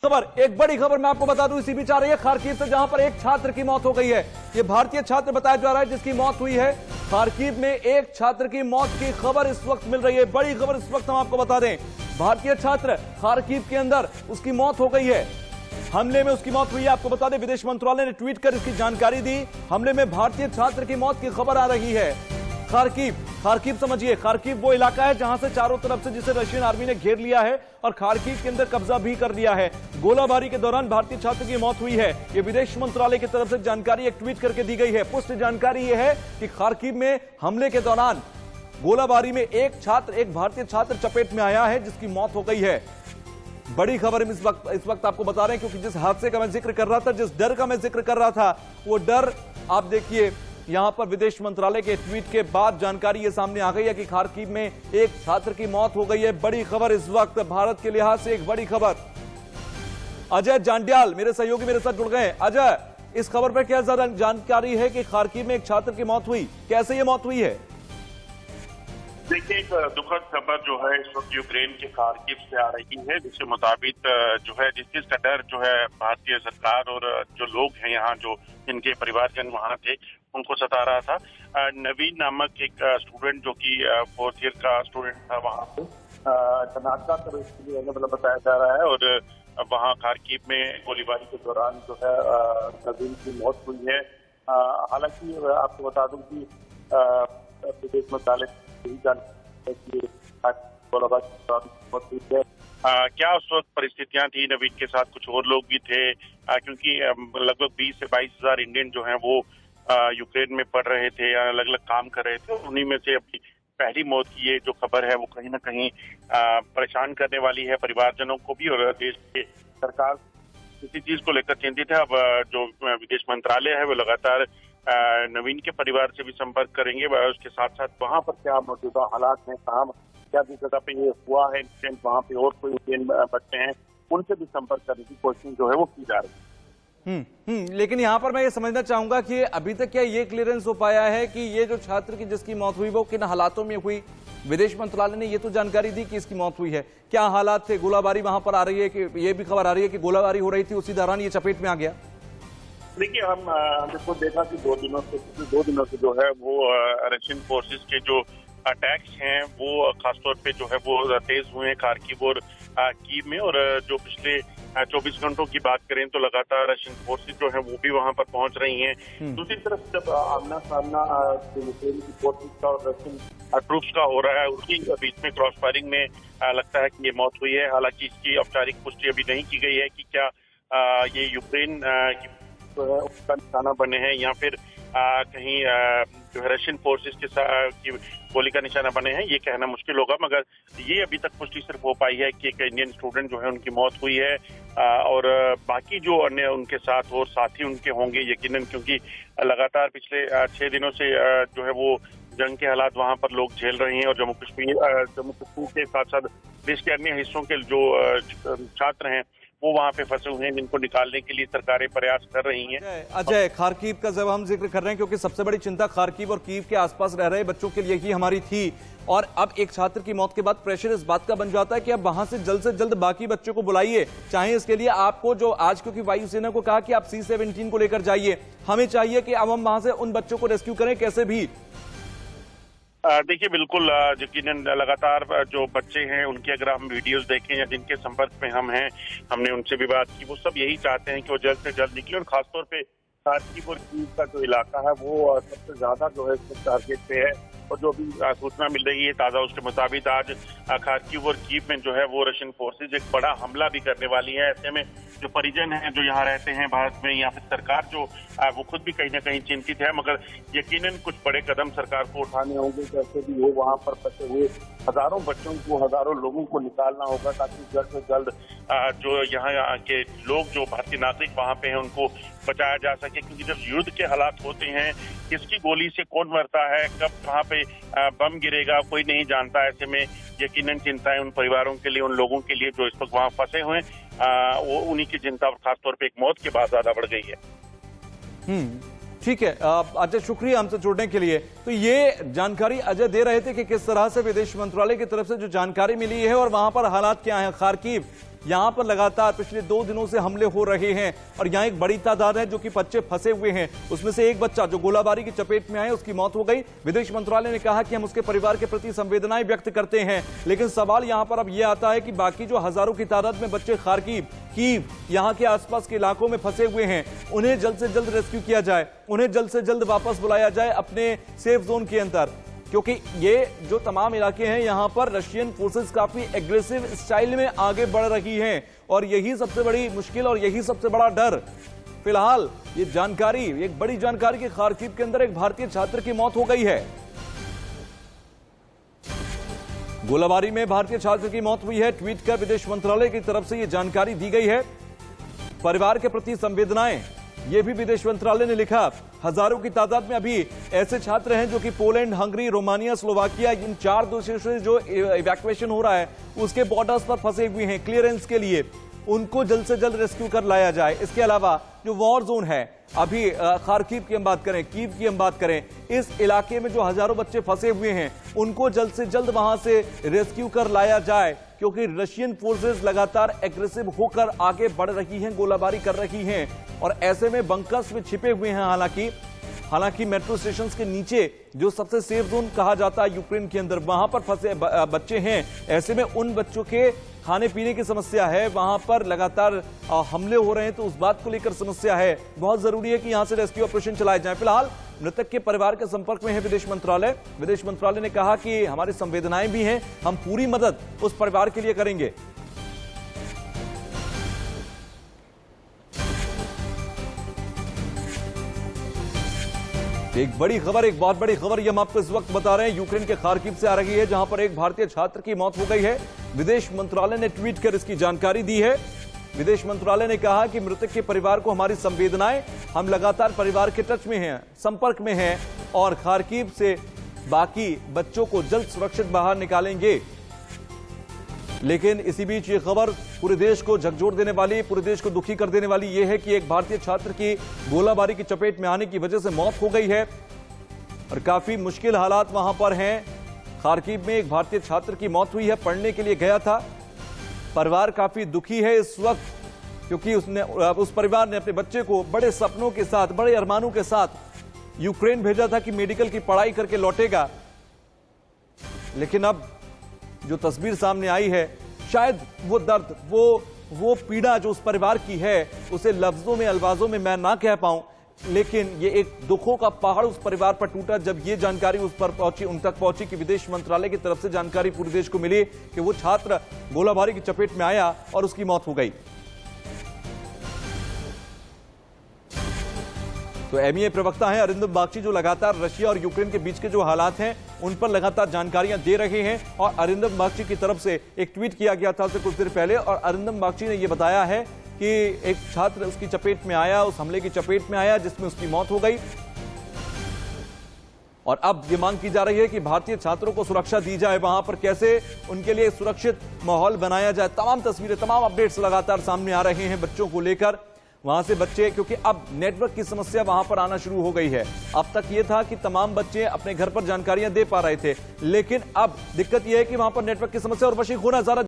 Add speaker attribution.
Speaker 1: खबर, एक बड़ी खबर मैं आपको बता दूं, इसी बीच आ रही है खार्किव से, जहां पर एक छात्र की मौत हो गई है। यह भारतीय छात्र बताया जा रहा है जिसकी मौत हुई है। खार्किव में एक छात्र की मौत की खबर इस वक्त मिल रही है, बड़ी खबर इस वक्त हम आपको बता दें। भारतीय छात्र खार्किव के अंदर उसकी मौत हो गई है, हमले में उसकी मौत हुई है। आपको बता दें विदेश मंत्रालय ने ट्वीट कर इसकी जानकारी दी। हमले में भारतीय छात्र की मौत की खबर आ रही है। खार्किव समझिए, खार्किव वो इलाका है जहां से चारों तरफ से जिसे रशियन आर्मी ने घेर लिया है और खार्किव के अंदर कब्जा भी कर लिया है। गोलाबारी के दौरान भारतीय छात्र की मौत हुई है। यह विदेश मंत्रालय की तरफ से जानकारी एक ट्वीट करके दी गई है। पुष्ट जानकारी यह है कि खार्किव में हमले के दौरान गोलाबारी में एक भारतीय छात्र चपेट में आया है जिसकी मौत हो गई है। बड़ी खबर हम इस वक्त आपको बता रहे हैं, क्योंकि जिस हादसे का मैं जिक्र कर रहा था, जिस डर का मैं जिक्र कर रहा था, वो डर आप देखिए यहां पर विदेश मंत्रालय के ट्वीट के बाद जानकारी ये सामने आ गई है कि खार्किव में एक छात्र की मौत हो गई है। बड़ी खबर इस वक्त भारत के लिहाज से एक बड़ी खबर। अजय जांड्याल मेरे सहयोगी मेरे साथ जुड़ गए। अजय, इस खबर पर क्या ज्यादा जानकारी है कि खार्किव में एक छात्र की मौत हुई, कैसे ये मौत हुई है?
Speaker 2: देखिए, एक दुखद खबर जो है इस वक्त यूक्रेन के खार्किव से आ रही है, जिसके मुताबिक जो है जिस चीज का डर जो है भारतीय सरकार और जो लोग हैं यहाँ, जो जिनके परिवारजन वहाँ थे, उनको सता रहा था। नवीन नामक एक स्टूडेंट जो कि 4th ईयर का स्टूडेंट था, वहाँ पे कर्नाटका का इसके लिए मतलब बताया जा रहा है। और वहाँ खार्किव में गोलीबारी के दौरान जो है नवीन की मौत हुई है। हालांकि आपको बता दूं कि विदेश मंत्रालय क्या उस वक्त परिस्थितियां थी नवीन के साथ, कुछ और लोग भी थे, क्योंकि लगभग 20 से 22 हजार इंडियन जो हैं वो यूक्रेन में पढ़ रहे थे, अलग अलग काम कर रहे थे। उन्हीं में से अपनी पहली मौत की ये जो खबर है वो कहीं ना कहीं परेशान करने वाली है परिवारजनों को भी, और देश के सरकार इसी चीज को लेकर चिंतित है। अब जो विदेश मंत्रालय है वो लगातार नवीन के परिवार से भी संपर्क करेंगे, उसके साथ साथ वहाँ पर क्या मौजूदा हालात हैं, कहाँ क्या जिस जगह पे ये हुआ है इंसिडेंट, वहाँ पे और कोई इंडियन बच्चे हैं, उनसे भी संपर्क करने की कोशिश जो है वो की जा रही है।
Speaker 1: लेकिन यहाँ पर मैं ये समझना चाहूंगा कि अभी तक क्या ये क्लियरेंस हो पाया है कि ये जो छात्र की जिसकी मौत हुई वो किन हालातों में हुई? विदेश मंत्रालय ने ये तो जानकारी दी कि इसकी मौत हुई है, क्या हालात थे? गोलाबारी वहां पर आ रही है कि ये भी खबर आ रही है कि गोलाबारी हो रही थी, उसी दौरान ये चपेट में आ गया?
Speaker 2: देखिए, हमने तो देखा कि दो दिनों से जो है वो रशियन फोर्सेस के जो अटैक्स हैं वो खासतौर पे जो है वो तेज हुए हैं खार्किव और कीव में। और जो पिछले 24 घंटों की बात करें तो लगातार रशियन फोर्सेस जो है वो भी वहां पर पहुंच रही हैं। दूसरी तरफ जब आमना सामना यूक्रेन की फोर्सेस का और रशियन ट्रूप्स का हो रहा है, उसकी बीच में क्रॉस फायरिंग में लगता है कि ये मौत हुई है। हालांकि इसकी औपचारिक पुष्टि अभी नहीं की गई है कि क्या ये यूक्रेन की जो है उसका निशाना बने हैं या फिर कहीं जो है रशियन फोर्सेस के की गोली का निशाना बने हैं, ये कहना मुश्किल होगा। मगर ये अभी तक पुष्टि सिर्फ हो पाई है कि एक इंडियन स्टूडेंट जो है उनकी मौत हुई है, और बाकी जो अन्य उनके साथ और साथी उनके होंगे यकीनन, क्योंकि लगातार पिछले 6 दिनों से जो है वो जंग के हालात वहाँ पर लोग झेल रहे हैं। और जम्मू कश्मीर के साथ साथ देश के अन्य हिस्सों के जो छात्र हैं वो वहाँ पे फंसे हुए हैं, जिनको निकालने के लिए सरकारें प्रयास कर रही हैं।
Speaker 1: अजय, खार्किव का जब हम जिक्र कर रहे हैं, क्योंकि सबसे बड़ी चिंता खार्किव और कीव के आसपास रह रहे बच्चों के लिए ही हमारी थी, और अब एक छात्र की मौत के बाद प्रेशर इस बात का बन जाता है कि अब वहां से जल्द बाकी बच्चों को बुलाइए। चाहे इसके लिए आपको जो आज, क्योंकि वायुसेना को कहा कि आप C-17 को लेकर जाइए, हमें चाहिए कि अब हम वहां से उन बच्चों को रेस्क्यू करें कैसे भी।
Speaker 2: देखिए, बिल्कुल यकीनन लगातार जो बच्चे हैं उनके अगर हम वीडियोस देखें या जिनके संपर्क में हम हैं, हमने उनसे भी बात की, वो सब यही चाहते हैं कि वो जल्द से जल्द निकले। और खासतौर पे खार्किव और कीव का जो इलाका है वो सबसे ज्यादा जो है टारगेट पे है। और जो भी सूचना मिल रही है ताजा, उसके मुताबिक आज खार्किव और कीव में जो है वो रशियन फोर्सेज एक बड़ा हमला भी करने वाली है। ऐसे में जो परिजन हैं जो यहाँ रहते हैं भारत में, या फिर सरकार जो वो खुद भी कहीं ना कहीं चिंतित है। मगर यकीनन कुछ बड़े कदम सरकार को उठाने होंगे, जैसे भी हो वहाँ पर फंसे हुए हजारों बच्चों को, हजारों लोगों को निकालना होगा, ताकि जल्द से जल्द जो यहाँ के लोग जो भारतीय नागरिक वहाँ पे हैं उनको बचाया जा सके। क्योंकि जब युद्ध के हालात होते हैं, किसकी गोली से कौन मरता है, कब कहाँ पे बम गिरेगा, कोई नहीं जानता। ऐसे में यकीनन चिंताएं उन परिवारों के लिए, उन लोगों के लिए जो इस वक्त वहाँ फंसे हुए हैं, वो उन्हीं की चिंता खासतौर पे एक मौत के बाद ज्यादा बढ़ गई है।
Speaker 1: ठीक है अजय, शुक्रिया हमसे जुड़ने के लिए। तो ये जानकारी अजय दे रहे थे कि किस तरह से विदेश मंत्रालय की तरफ से जो जानकारी मिली है और वहां पर हालात क्या हैं। खार्किव यहां पर लगातार पिछले 2 दिनों से हमले हो रहे हैं और यहां एक बड़ी तादाद है जो कि बच्चे फंसे हुए हैं। उसमें से एक बच्चा जो गोलाबारी की चपेट में आया उसकी मौत हो गई। विदेश मंत्रालय ने कहा कि हम उसके परिवार के प्रति संवेदनाएं व्यक्त करते हैं, लेकिन सवाल यहां पर अब यह आता है कि बाकी जो हजारों की तादाद में बच्चे खार्किव, कीव, यहां के आसपास के इलाकों में फंसे हुए हैं, उन्हें जल्द से जल्द रेस्क्यू किया जाए, उन्हें जल्द से जल्द वापस बुलाया जाए अपने सेफ जोन के अंदर, क्योंकि ये जो तमाम इलाके हैं यहां पर रशियन फोर्सेस काफी एग्रेसिव स्टाइल में आगे बढ़ रही हैं और यही सबसे बड़ी मुश्किल और यही सबसे बड़ा डर। फिलहाल ये जानकारी, एक बड़ी जानकारी कि खार्किव के अंदर एक भारतीय छात्र की मौत हो गई है। गोलाबारी में भारतीय छात्र की मौत हुई है। ट्वीट कर विदेश मंत्रालय की तरफ से यह जानकारी दी गई है। परिवार के प्रति संवेदनाएं, यह भी विदेश मंत्रालय ने लिखा। हजारों की तादाद में अभी ऐसे छात्र हैं जो कि पोलैंड, हंगरी, रोमानिया, स्लोवाकिया, इन 4 देशों से जो इवैक्यूएशन हो रहा है उसके बॉर्डर्स पर फंसे हुए हैं क्लियरेंस के लिए, उनको जल्द से जल्द रेस्क्यू कर लाया जाए। इसके अलावा जो वॉर जोन है, अभी खार्किव की हम बात करें, कीव की हम बात करें, इस इलाके में जो हजारों बच्चे फंसे हुए हैं उनको जल्द से जल्द वहां से रेस्क्यू कर लाया जाए, क्योंकि रशियन फोर्सेस लगातार एग्रेसिव होकर आगे बढ़ रही हैं, गोलाबारी कर रही हैं और ऐसे में बंकर्स में छिपे हुए हैं। हालांकि मेट्रो स्टेशन के नीचे जो सबसे सेफ जोन कहा जाता है यूक्रेन के अंदर, वहां पर फंसे बच्चे हैं। ऐसे में उन बच्चों के खाने पीने की समस्या है, वहां पर लगातार हमले हो रहे हैं, तो उस बात को लेकर समस्या है। बहुत जरूरी है कि यहां से रेस्क्यू ऑपरेशन चलाए जाए। फिलहाल मृतक के परिवार के संपर्क में है विदेश मंत्रालय। विदेश मंत्रालय ने कहा कि हमारी संवेदनाएं भी हैं, हम पूरी मदद उस परिवार के लिए करेंगे। एक बड़ी खबर, एक बहुत बड़ी खबर ये हम आपको इस वक्त बता रहे हैं, यूक्रेन के खार्किव से आ रही है, जहां पर एक भारतीय छात्र की मौत हो गई है। विदेश मंत्रालय ने ट्वीट कर इसकी जानकारी दी है। विदेश मंत्रालय ने कहा कि मृतक के परिवार को हमारी संवेदनाएं, हम लगातार परिवार के टच में हैं, संपर्क में हैं और खार्किव से बाकी बच्चों को जल्द सुरक्षित बाहर निकालेंगे। लेकिन इसी बीच ये खबर पूरे देश को झकझोर देने वाली, पूरे देश को दुखी कर देने वाली यह है कि एक भारतीय छात्र की गोलाबारी की चपेट में आने की वजह से मौत हो गई है और काफी मुश्किल हालात वहां पर हैं। खार्किव में एक भारतीय छात्र की मौत हुई है, पढ़ने के लिए गया था। परिवार काफी दुखी है इस वक्त, क्योंकि उस परिवार ने अपने बच्चे को बड़े सपनों के साथ, बड़े अरमानों के साथ यूक्रेन भेजा था कि मेडिकल की पढ़ाई करके लौटेगा। लेकिन अब जो तस्वीर सामने आई है, शायद वो दर्द, वो पीड़ा जो उस परिवार की है, उसे लफ्जों में, अल्फाजों में मैं ना कह पाऊं, लेकिन ये एक दुखों का पहाड़ उस परिवार पर टूटा जब ये जानकारी उस पर पहुंची, उन तक पहुंची कि विदेश मंत्रालय की तरफ से जानकारी पूरे देश को मिली कि वो छात्र गोलाबारी की चपेट में आया और उसकी मौत हो गई। तो एमईए प्रवक्ता हैं अरिंदम बागची, जो लगातार रशिया और यूक्रेन के बीच के जो हालात हैं उन पर लगातार जानकारियां दे रहे हैं। और अरिंदम बागची की तरफ से एक ट्वीट किया गया था कुछ देर पहले और अरिंदम बागची ने यह बताया है कि एक छात्र उसकी चपेट में आया, उस हमले की चपेट में आया जिसमें उसकी मौत हो गई। और अब ये मांग की जा रही है कि भारतीय छात्रों को सुरक्षा दी जाए, वहां पर कैसे उनके लिए सुरक्षित माहौल बनाया जाए। तमाम तस्वीरें, तमाम अपडेट्स लगातार सामने आ रहे हैं बच्चों को लेकर। वहां से बच्चे, क्योंकि अब नेटवर्क की समस्या वहां पर आना शुरू हो गई है। अब तक यह था कि तमाम बच्चे अपने घर पर जानकारियां दे पा रहे थे, लेकिन अब दिक्कत यह है कि वहां पर नेटवर्क की समस्या और वशीक होना ज्यादा